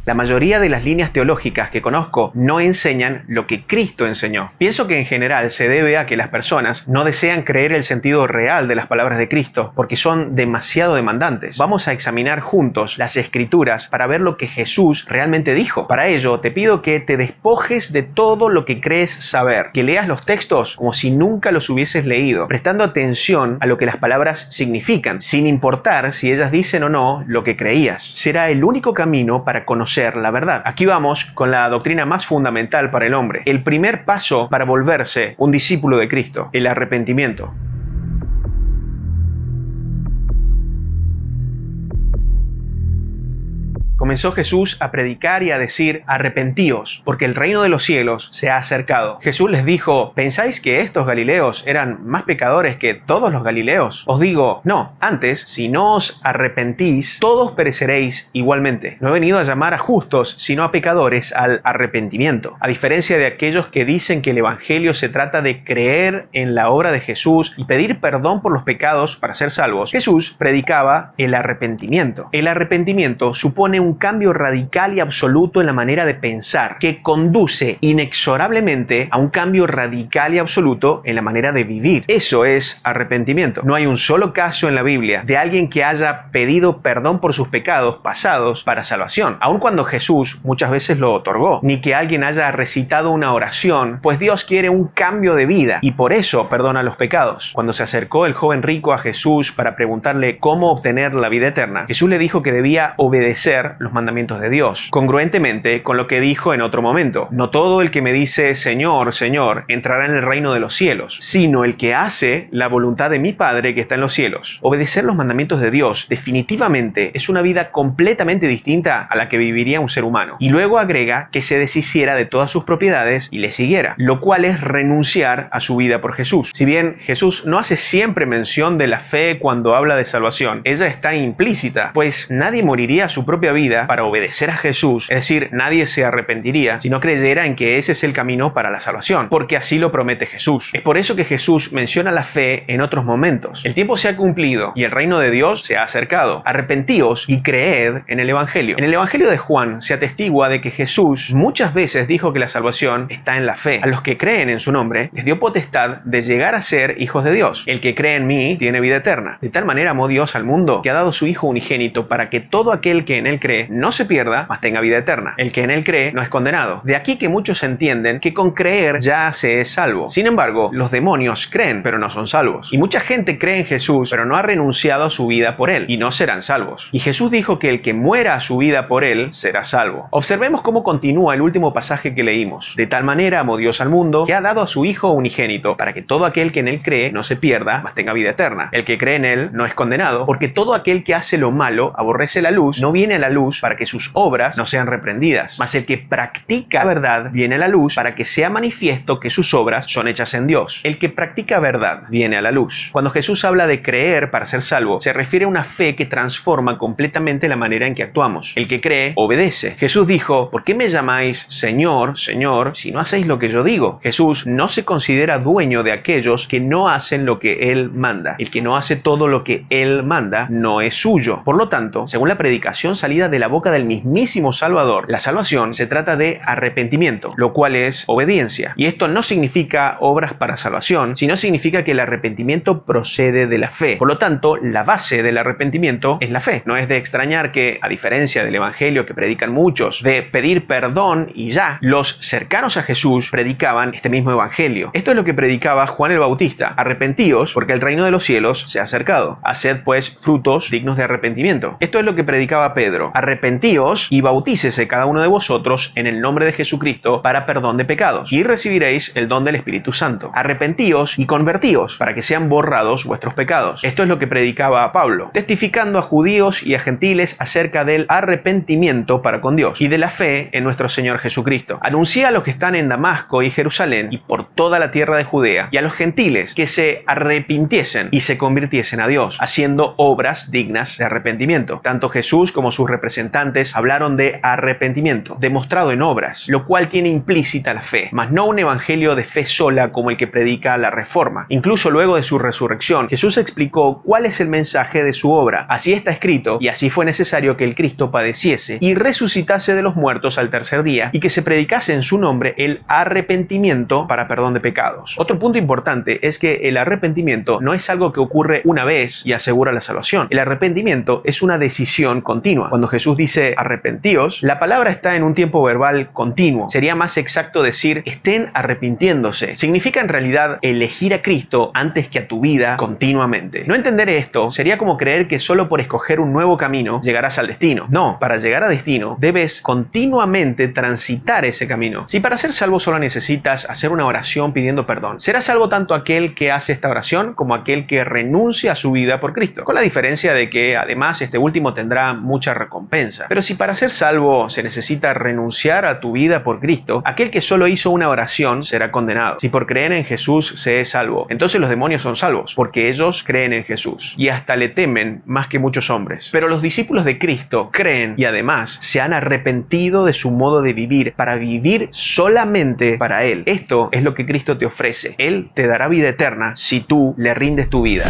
La mayoría de las líneas teológicas que conozco no enseñan lo que Cristo enseñó. Pienso que en general se debe a que las personas no desean creer el sentido real de las palabras de Cristo porque son demasiado demandantes. Vamos a examinar juntos las Escrituras para ver lo que Jesús realmente dijo. Para ello, te pido que te despojes de todo lo que crees saber, que leas los textos como si nunca los hubieses leído, prestando atención a lo que las palabras significan, sin importar si ellas dicen o no lo que creías. Será el único camino para conocer la verdad. Aquí vamos con la doctrina más fundamental para el hombre. El primer paso para volverse un discípulo de Cristo, el arrepentimiento. Comenzó Jesús a predicar y a decir: arrepentíos, porque el reino de los cielos se ha acercado. Jesús les dijo: ¿pensáis que estos galileos eran más pecadores que todos los galileos? Os digo, no. Antes, si no os arrepentís, todos pereceréis igualmente. No he venido a llamar a justos, sino a pecadores al arrepentimiento. A diferencia de aquellos que dicen que el evangelio se trata de creer en la obra de Jesús y pedir perdón por los pecados para ser salvos, Jesús predicaba el arrepentimiento. El arrepentimiento supone un cambio radical y absoluto en la manera de pensar, que conduce inexorablemente a un cambio radical y absoluto en la manera de vivir. Eso es arrepentimiento. No hay un solo caso en la Biblia de alguien que haya pedido perdón por sus pecados pasados para salvación, aun cuando Jesús muchas veces lo otorgó, ni que alguien haya recitado una oración, pues Dios quiere un cambio de vida y por eso perdona los pecados. Cuando se acercó el joven rico a Jesús para preguntarle cómo obtener la vida eterna, Jesús le dijo que debía obedecer los mandamientos de Dios, congruentemente con lo que dijo en otro momento: no todo el que me dice Señor, Señor, entrará en el reino de los cielos, sino el que hace la voluntad de mi Padre que está en los cielos. Obedecer los mandamientos de Dios definitivamente es una vida completamente distinta a la que viviría un ser humano. Y luego agrega que se deshiciera de todas sus propiedades y le siguiera, lo cual es renunciar a su vida por Jesús. Si bien Jesús no hace siempre mención de la fe cuando habla de salvación, ella está implícita, pues nadie moriría a su propia vida para obedecer a Jesús, es decir, nadie se arrepentiría si no creyera en que ese es el camino para la salvación, porque así lo promete Jesús. Es por eso que Jesús menciona la fe en otros momentos. El tiempo se ha cumplido y el reino de Dios se ha acercado. Arrepentíos y creed en el Evangelio. En el Evangelio de Juan se atestigua de que Jesús muchas veces dijo que la salvación está en la fe. A los que creen en su nombre les dio potestad de llegar a ser hijos de Dios. El que cree en mí tiene vida eterna. De tal manera amó Dios al mundo que ha dado su Hijo unigénito para que todo aquel que en él cree no se pierda, mas tenga vida eterna. El que en él cree no es condenado. De aquí que muchos entienden que con creer ya se es salvo. Sin embargo, los demonios creen, pero no son salvos. Y mucha gente cree en Jesús, pero no ha renunciado a su vida por él, y no serán salvos. Y Jesús dijo que el que muera a su vida por él será salvo. Observemos cómo continúa el último pasaje que leímos. De tal manera amó Dios al mundo que ha dado a su Hijo unigénito para que todo aquel que en él cree no se pierda, mas tenga vida eterna. El que cree en él no es condenado, porque todo aquel que hace lo malo aborrece la luz, no viene a la luz para que sus obras no sean reprendidas. Mas el que practica la verdad viene a la luz para que sea manifiesto que sus obras son hechas en Dios. El que practica verdad viene a la luz. Cuando Jesús habla de creer para ser salvo, se refiere a una fe que transforma completamente la manera en que actuamos. El que cree, obedece. Jesús dijo: ¿por qué me llamáis Señor, Señor, si no hacéis lo que yo digo? Jesús no se considera dueño de aquellos que no hacen lo que Él manda. El que no hace todo lo que Él manda no es suyo. Por lo tanto, según la predicación salida de la boca del mismísimo Salvador, la salvación se trata de arrepentimiento, lo cual es obediencia. Y esto no significa obras para salvación, sino significa que el arrepentimiento procede de la fe. Por lo tanto, la base del arrepentimiento es la fe. No es de extrañar que, a diferencia del evangelio que predican muchos, de pedir perdón y ya, los cercanos a Jesús predicaban este mismo evangelio. Esto es lo que predicaba Juan el Bautista: arrepentíos, porque el reino de los cielos se ha acercado. Haced pues frutos dignos de arrepentimiento. Esto es lo que predicaba Pedro: arrepentíos y bautícese cada uno de vosotros en el nombre de Jesucristo para perdón de pecados, y recibiréis el don del Espíritu Santo. Arrepentíos y convertíos para que sean borrados vuestros pecados. Esto es lo que predicaba Pablo, testificando a judíos y a gentiles acerca del arrepentimiento para con Dios y de la fe en nuestro Señor Jesucristo. Anuncia a los que están en Damasco y Jerusalén y por toda la tierra de Judea y a los gentiles que se arrepintiesen y se convirtiesen a Dios, haciendo obras dignas de arrepentimiento. Tanto Jesús como sus representantes representantes hablaron de arrepentimiento, demostrado en obras, lo cual tiene implícita la fe, mas no un evangelio de fe sola como el que predica la Reforma. Incluso luego de su resurrección, Jesús explicó cuál es el mensaje de su obra. Así está escrito, y así fue necesario que el Cristo padeciese y resucitase de los muertos al tercer día, y que se predicase en su nombre el arrepentimiento para perdón de pecados. Otro punto importante es que el arrepentimiento no es algo que ocurre una vez y asegura la salvación. El arrepentimiento es una decisión continua. Cuando Jesús dice arrepentíos, la palabra está en un tiempo verbal continuo. Sería más exacto decir estén arrepintiéndose. Significa en realidad elegir a Cristo antes que a tu vida continuamente. No entender esto sería como creer que solo por escoger un nuevo camino llegarás al destino. No, para llegar a destino debes continuamente transitar ese camino. Si para ser salvo solo necesitas hacer una oración pidiendo perdón, será salvo tanto aquel que hace esta oración como aquel que renuncia a su vida por Cristo, con la diferencia de que además este último tendrá mucha recompensa. Pero si para ser salvo se necesita renunciar a tu vida por Cristo, aquel que solo hizo una oración será condenado. Si por creer en Jesús se es salvo, entonces los demonios son salvos, porque ellos creen en Jesús, y hasta le temen más que muchos hombres. Pero los discípulos de Cristo creen y además se han arrepentido de su modo de vivir para vivir solamente para Él. Esto es lo que Cristo te ofrece. Él te dará vida eterna si tú le rindes tu vida.